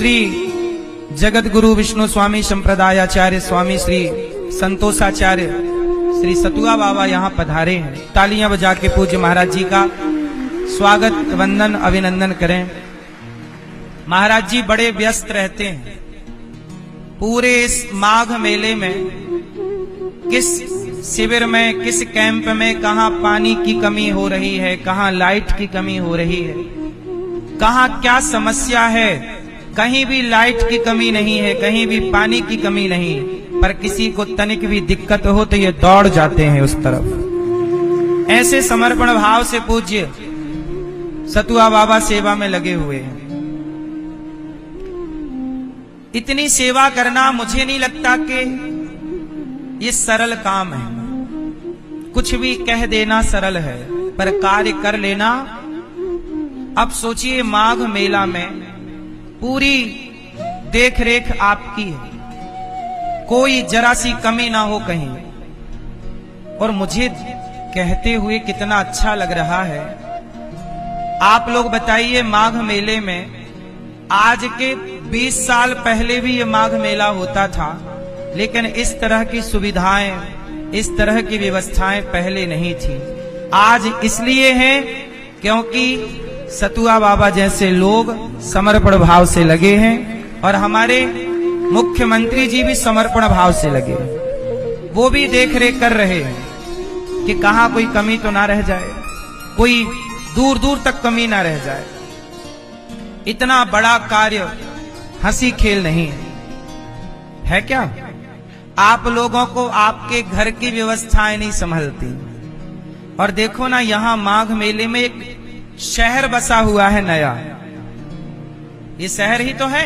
श्री जगत गुरु विष्णु स्वामी संप्रदायाचार्य स्वामी श्री संतोषाचार्य श्री सतुआ बाबा यहाँ पधारे हैं। तालियां बजा के पूज्य महाराज जी का स्वागत वंदन अभिनंदन करें। महाराज जी बड़े व्यस्त रहते हैं। पूरे इस माघ मेले में किस शिविर में, किस कैंप में कहाँ पानी की कमी हो रही है, कहाँ लाइट की कमी हो रही है, कहाँ क्या समस्या है। कहीं भी लाइट की कमी नहीं है, कहीं भी पानी की कमी नहीं, पर किसी को तनिक भी दिक्कत हो तो ये दौड़ जाते हैं उस तरफ। ऐसे समर्पण भाव से पूज्य सतुआ बाबा सेवा में लगे हुए हैं। इतनी सेवा करना मुझे नहीं लगता कि ये सरल काम है। कुछ भी कह देना सरल है, पर कार्य कर लेना। अब सोचिए माघ मेला में पूरी देख रेख आपकी है, कोई जरा सी कमी ना हो कहीं। और मुझे कहते हुए कितना अच्छा लग रहा है। आप लोग बताइए, माघ मेले में आज के 20 साल पहले भी ये माघ मेला होता था, लेकिन इस तरह की सुविधाएं, इस तरह की व्यवस्थाएं पहले नहीं थी। आज इसलिए है क्योंकि सतुआ बाबा जैसे लोग समर्पण भाव से लगे हैं और हमारे मुख्यमंत्री जी भी समर्पण भाव से लगे हैं। वो भी देख रेख कर रहे हैं कि कहाँ कोई कमी तो ना रह जाए, कोई दूर दूर तक कमी ना रह जाए। इतना बड़ा कार्य हंसी खेल नहीं है क्या? आप लोगों को आपके घर की व्यवस्थाएं नहीं संभलती। और देखो ना, यहां माघ मेले में एक शहर बसा हुआ है नया। ये शहर ही तो है,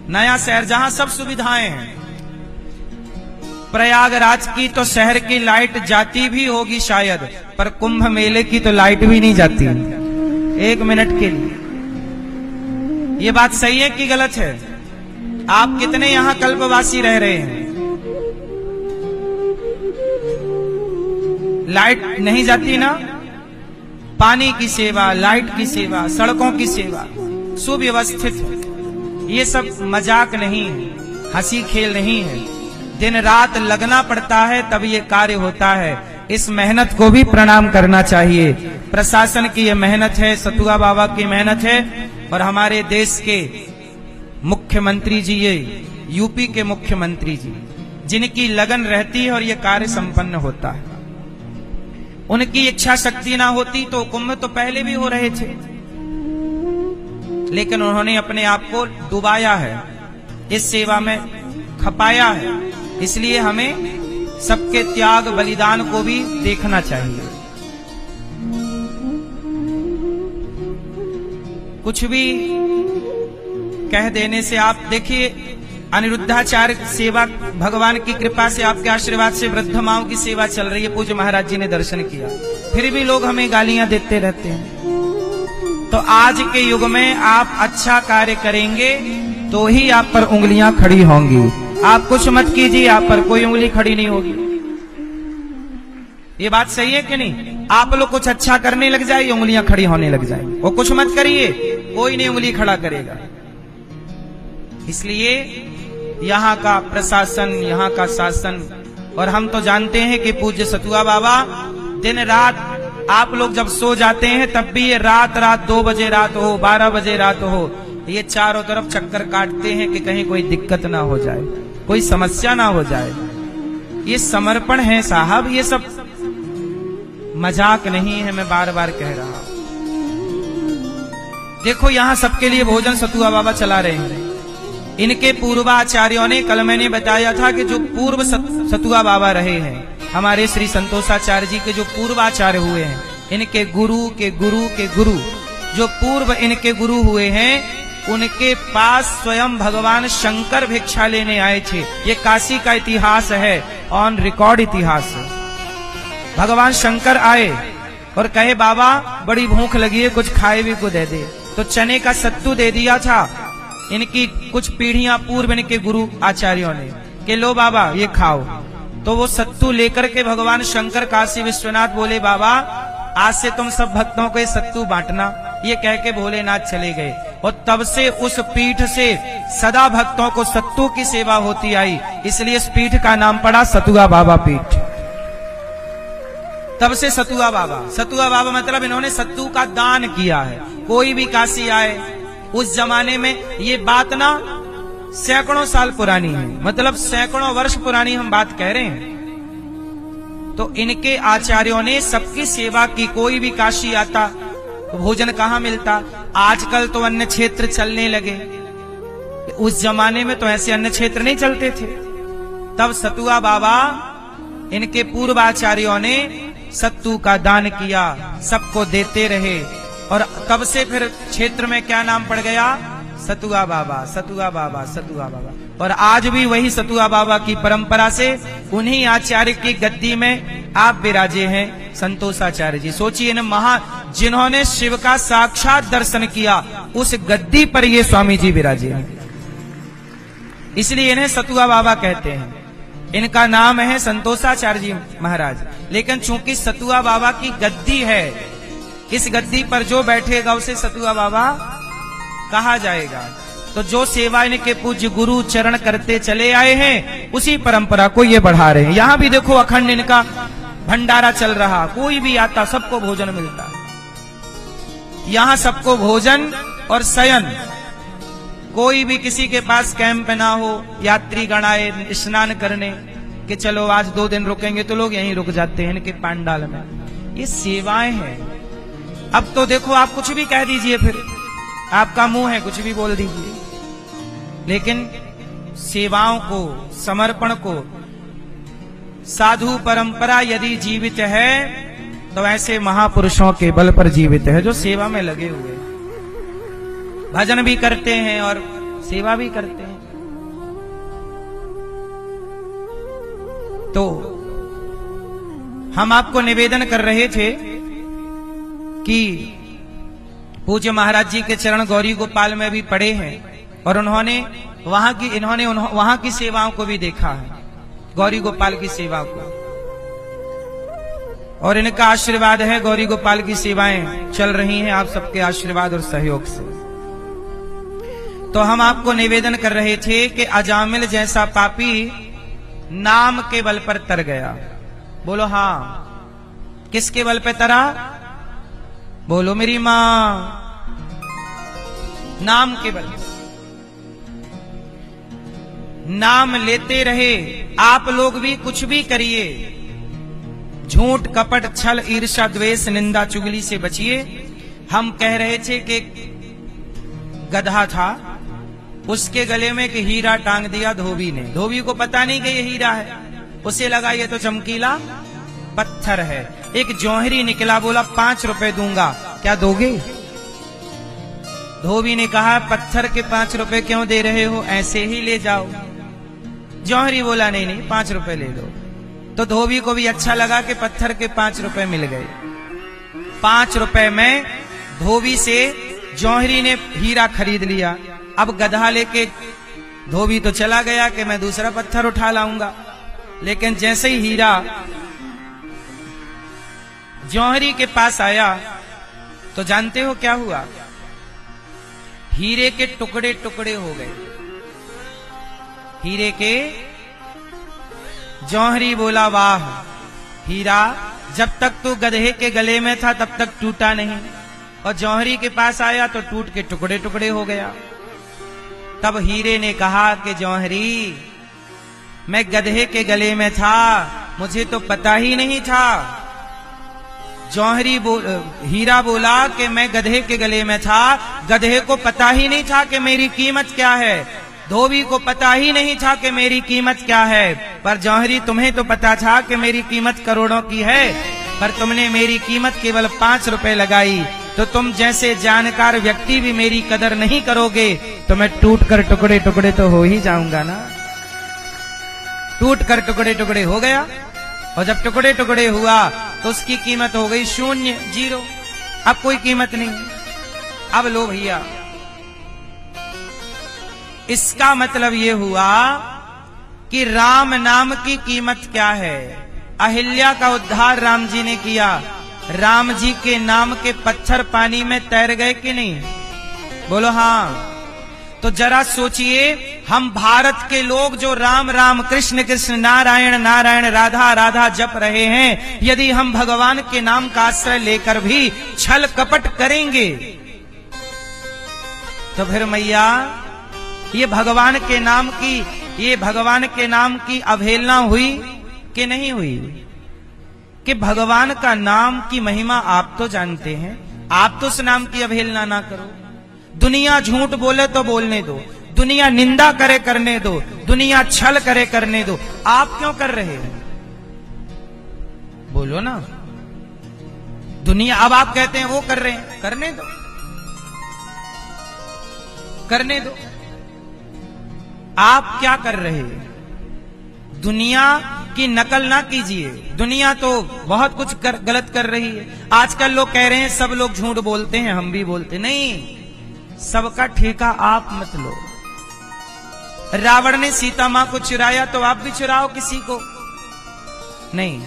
नया शहर जहां सब सुविधाएं हैं। प्रयागराज की तो शहर की लाइट जाती भी होगी शायद, पर कुंभ मेले की तो लाइट भी नहीं जाती 1 मिनट के लिए। ये बात सही है कि गलत है? आप कितने यहां कल्पवासी रह रहे हैं? लाइट नहीं जाती ना? पानी की सेवा, लाइट की सेवा, सड़कों की सेवा सुव्यवस्थित है। ये सब मजाक नहीं है, हंसी खेल नहीं है। दिन रात लगना पड़ता है तब ये कार्य होता है। इस मेहनत को भी प्रणाम करना चाहिए। प्रशासन की ये मेहनत है, सतुआ बाबा की मेहनत है, और हमारे देश के मुख्यमंत्री जी, ये यूपी के मुख्यमंत्री जी, जिनकी लगन रहती है और ये कार्य संपन्न होता है। उनकी इच्छा शक्ति ना होती तो कुंभ तो पहले भी हो रहे थे, लेकिन उन्होंने अपने आप को डुबाया है, इस सेवा में खपाया है। इसलिए हमें सबके त्याग बलिदान को भी देखना चाहिए। कुछ भी कह देने से, आप देखिए अनिरुद्धाचार्य सेवा, भगवान की कृपा से, आपके आशीर्वाद से वृद्ध माओं की सेवा चल रही है। पूज्य महाराज जी ने दर्शन किया, फिर भी लोग हमें गालियां देते रहते हैं। तो आज के युग में आप अच्छा कार्य करेंगे तो ही आप पर उंगलियां खड़ी होंगी। आप कुछ मत कीजिए, आप पर कोई उंगली खड़ी नहीं होगी। ये बात सही है कि नहीं? आप लोग कुछ अच्छा करने लग जाए, उंगलियां खड़ी होने लग जाए। वो कुछ मत करिए, कोई नहीं उंगली खड़ा करेगा। इसलिए यहाँ का प्रशासन, यहाँ का शासन, और हम तो जानते हैं कि पूज्य सतुआ बाबा दिन रात, आप लोग जब सो जाते हैं तब भी ये रात 2 बजे रात हो, 12 बजे रात हो, ये चारों तरफ चक्कर काटते हैं कि कहीं कोई दिक्कत ना हो जाए, कोई समस्या ना हो जाए। ये समर्पण है साहब, ये सब मजाक नहीं है। मैं बार बार कह रहा हूं। देखो यहाँ सबके लिए भोजन सतुआ बाबा चला रहे हैं। इनके पूर्वाचार्यों ने, कल मैंने बताया था कि जो पूर्व सतुआ बाबा रहे हैं, हमारे श्री संतोषाचार्य जी के जो पूर्वाचार्य हुए हैं, इनके गुरु के गुरु के गुरु, जो पूर्व इनके गुरु हुए हैं, उनके पास स्वयं भगवान शंकर भिक्षा लेने आए थे। ये काशी का इतिहास है, ऑन रिकॉर्ड इतिहास है। भगवान शंकर आए और कहे, बाबा बड़ी भूख लगी है, कुछ खाए भी को दे दे। तो चने का सत्तू दे दिया था इनकी कुछ पीढ़ियां पूर्व इनके गुरु आचार्यों ने, कि लो बाबा ये खाओ। तो वो सत्तू लेकर के भगवान शंकर काशी विश्वनाथ बोले, बाबा आज से तुम सब भक्तों को ये सत्तू बांटना। ये कह के भोलेनाथ चले गए। और तब से उस पीठ से सदा भक्तों को सत्तू की सेवा होती आई, इसलिए इस पीठ का नाम पड़ा सतुआ बाबा पीठ। तब से सतुआ बाबा मतलब इन्होंने सत्तू का दान किया है। कोई भी काशी आए, उस जमाने में ये बात ना सैकड़ों साल पुरानी है, मतलब सैकड़ों वर्ष पुरानी हम बात कह रहे हैं। तो इनके आचार्यों ने सबकी सेवा की। कोई भी काशी आता तो भोजन कहाँ मिलता। आजकल तो अन्य क्षेत्र चलने लगे, उस जमाने में तो ऐसे अन्य क्षेत्र नहीं चलते थे। तब सतुआ बाबा इनके पूर्वाचार्यों ने सत्तू का दान किया, सबको देते रहे। और तब से फिर क्षेत्र में क्या नाम पड़ गया, सतुआ बाबा, सतुआ बाबा, सतुआ बाबा। और आज भी वही सतुआ बाबा की परंपरा से उन्हीं आचार्य की गद्दी में आप विराजे हैं, संतोषाचार्य जी। सोचिए न, जिन्होंने शिव का साक्षात दर्शन किया, उस गद्दी पर ये स्वामी जी विराजे हैं, इसलिए इन्हें सतुआ बाबा कहते हैं। इनका नाम है संतोषाचार्य जी महाराज। लेकिन चूंकि सतुआ बाबा की गद्दी है, इस गद्दी पर जो बैठेगा उसे सतुआ बाबा कहा जाएगा। तो जो सेवा इनके पूज्य गुरु चरण करते चले आए हैं, उसी परंपरा को ये बढ़ा रहे हैं। यहां भी देखो अखंड इनका भंडारा चल रहा, कोई भी आता सबको भोजन मिलता। यहां सबको भोजन और शयन। कोई भी किसी के पास कैंप ना हो, यात्री गण आए स्नान करने कि चलो आज 2 दिन रुकेंगे, तो लोग यहीं रुक जाते हैं इनके पंडाल में। ये सेवाएं हैं। अब तो देखो आप कुछ भी कह दीजिए, फिर आपका मुंह है, कुछ भी बोल दीजिए। लेकिन सेवाओं को, समर्पण को, साधु परंपरा यदि जीवित है तो ऐसे महापुरुषों के बल पर जीवित है, जो सेवा में लगे हुए, भजन भी करते हैं और सेवा भी करते हैं। तो हम आपको निवेदन कर रहे थे कि पूज्य महाराज जी के चरण गौरी गोपाल में भी पड़े हैं, और उन्होंने वहां की सेवाओं को भी देखा है, गौरी गोपाल की सेवा को। और इनका आशीर्वाद है, गौरी गोपाल की सेवाएं चल रही हैं आप सबके आशीर्वाद और सहयोग से। तो हम आपको निवेदन कर रहे थे कि अजामिल जैसा पापी नाम के बल पर तर गया। बोलो हाँ, किसके बल पे तरा? बोलो मेरी मां, नाम के बल। नाम लेते रहे। आप लोग भी कुछ भी करिए, झूठ कपट छल ईर्ष्या द्वेष निंदा चुगली से बचिए। हम कह रहे थे कि गधा था, उसके गले में एक हीरा टांग दिया धोबी ने। धोबी को पता नहीं कि ये हीरा है, उसे लगा ये तो चमकीला पत्थर है। एक जौहरी निकला, बोला 5 रुपए दूंगा, क्या दोगे? धोबी ने कहा पत्थर के 5 रुपए क्यों दे रहे हो, ऐसे ही ले जाओ। जौहरी बोला नहीं नहीं 5 रुपए ले लो। तो धोबी को भी अच्छा लगा कि पत्थर के 5 रुपए मिल गए। 5 रुपए में धोबी से जौहरी ने हीरा खरीद लिया। अब गधा लेके धोबी तो चला गया कि मैं दूसरा पत्थर उठा लाऊंगा। लेकिन जैसे ही हीरा जौहरी के पास आया तो जानते हो क्या हुआ? हीरे के टुकड़े टुकड़े हो गए। हीरे के, जौहरी बोला वाह हीरा, जब तक तू गधे के गले में था तब तक टूटा नहीं, और जौहरी के पास आया तो टूट के टुकड़े टुकड़े हो गया। तब हीरे ने कहा कि जौहरी, मैं गधे के गले में था, मुझे तो पता ही नहीं था। हीरा बोला कि मैं गधे के गले में था, गधे को पता ही नहीं था कि मेरी कीमत क्या है, धोबी को पता ही नहीं था कि मेरी कीमत क्या है। पर जौहरी, तुम्हें तो पता था कि मेरी कीमत करोड़ों की है, पर तुमने मेरी कीमत केवल 5 रुपए लगाई। तो तुम जैसे जानकार व्यक्ति भी मेरी कदर नहीं करोगे तो मैं टूट कर टुकड़े टुकड़े तो हो ही जाऊंगा ना। टूट कर टुकड़े टुकड़े हो गया, और जब टुकड़े टुकड़े हुआ तो उसकी कीमत हो गई 0, 0। अब कोई कीमत नहीं। अब लो भैया, इसका मतलब ये हुआ कि राम नाम की कीमत क्या है। अहिल्या का उद्धार राम जी ने किया, राम जी के नाम के पत्थर पानी में तैर गए कि नहीं? बोलो हाँ। तो जरा सोचिए, हम भारत के लोग जो राम राम कृष्ण कृष्ण नारायण नारायण राधा राधा जप रहे हैं, यदि हम भगवान के नाम का आश्रय लेकर भी छल कपट करेंगे तो फिर मैया ये भगवान के नाम की अवहेलना हुई कि नहीं हुई? कि भगवान का नाम की महिमा आप तो जानते हैं, आप तो उस नाम की अवहेलना ना करो। दुनिया झूठ बोले तो बोलने दो, दुनिया निंदा करे करने दो, दुनिया छल करे करने दो, आप क्यों कर रहे हो? बोलो ना। दुनिया, अब आप कहते हैं वो कर रहे हैं, करने दो, करने दो। आप क्या कर रहे हैं? दुनिया की नकल ना कीजिए, दुनिया तो बहुत कुछ गलत कर रही है। आजकल लोग कह रहे हैं सब लोग झूठ बोलते हैं, हम भी बोलते, नहीं, सबका ठेका आप मत लो। रावण ने सीता मां को चुराया तो आप भी चुराओ किसी को? नहीं,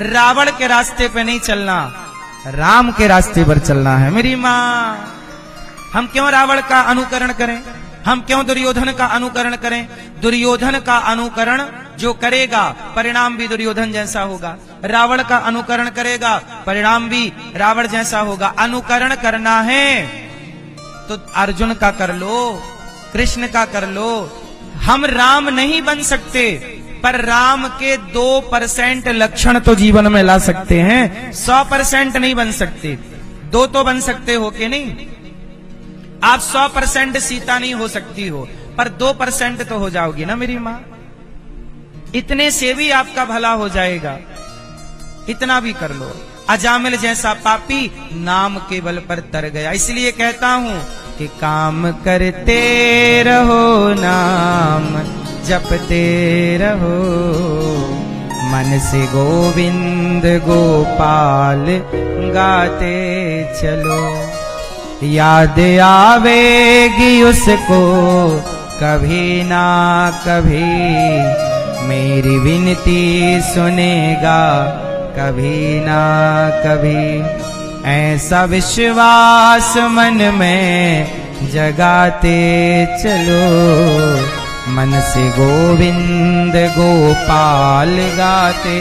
रावण के रास्ते पे नहीं चलना, राम के रास्ते पर चलना है मेरी मां। हम क्यों रावण का अनुकरण करें? हम क्यों दुर्योधन का अनुकरण करें? दुर्योधन का अनुकरण जो करेगा परिणाम भी दुर्योधन जैसा होगा, रावण का अनुकरण करेगा परिणाम भी रावण जैसा होगा। अनुकरण करना है तो अर्जुन का कर लो, कृष्ण का कर लो। हम राम नहीं बन सकते, पर राम के 2% लक्षण तो जीवन में ला सकते हैं, 100% नहीं बन सकते। 2 तो बन सकते हो कि नहीं? आप 100% सीता नहीं हो सकती हो, पर 2% तो हो जाओगी ना मेरी मां। इतने से भी आपका भला हो जाएगा, इतना भी कर लो। अजामिल जैसा पापी नाम के बल पर तर गया। इसलिए कहता हूं कि काम करते रहो, नाम जपते रहो, मन से गोविंद गोपाल गाते चलो। याद आवेगी उसको कभी ना कभी, मेरी विनती सुनेगा कभी ना कभी। ऐसा विश्वास मन में जगाते चलो, मन से गोविंद गोपाल गाते।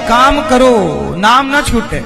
काम करो, नाम ना छूटे।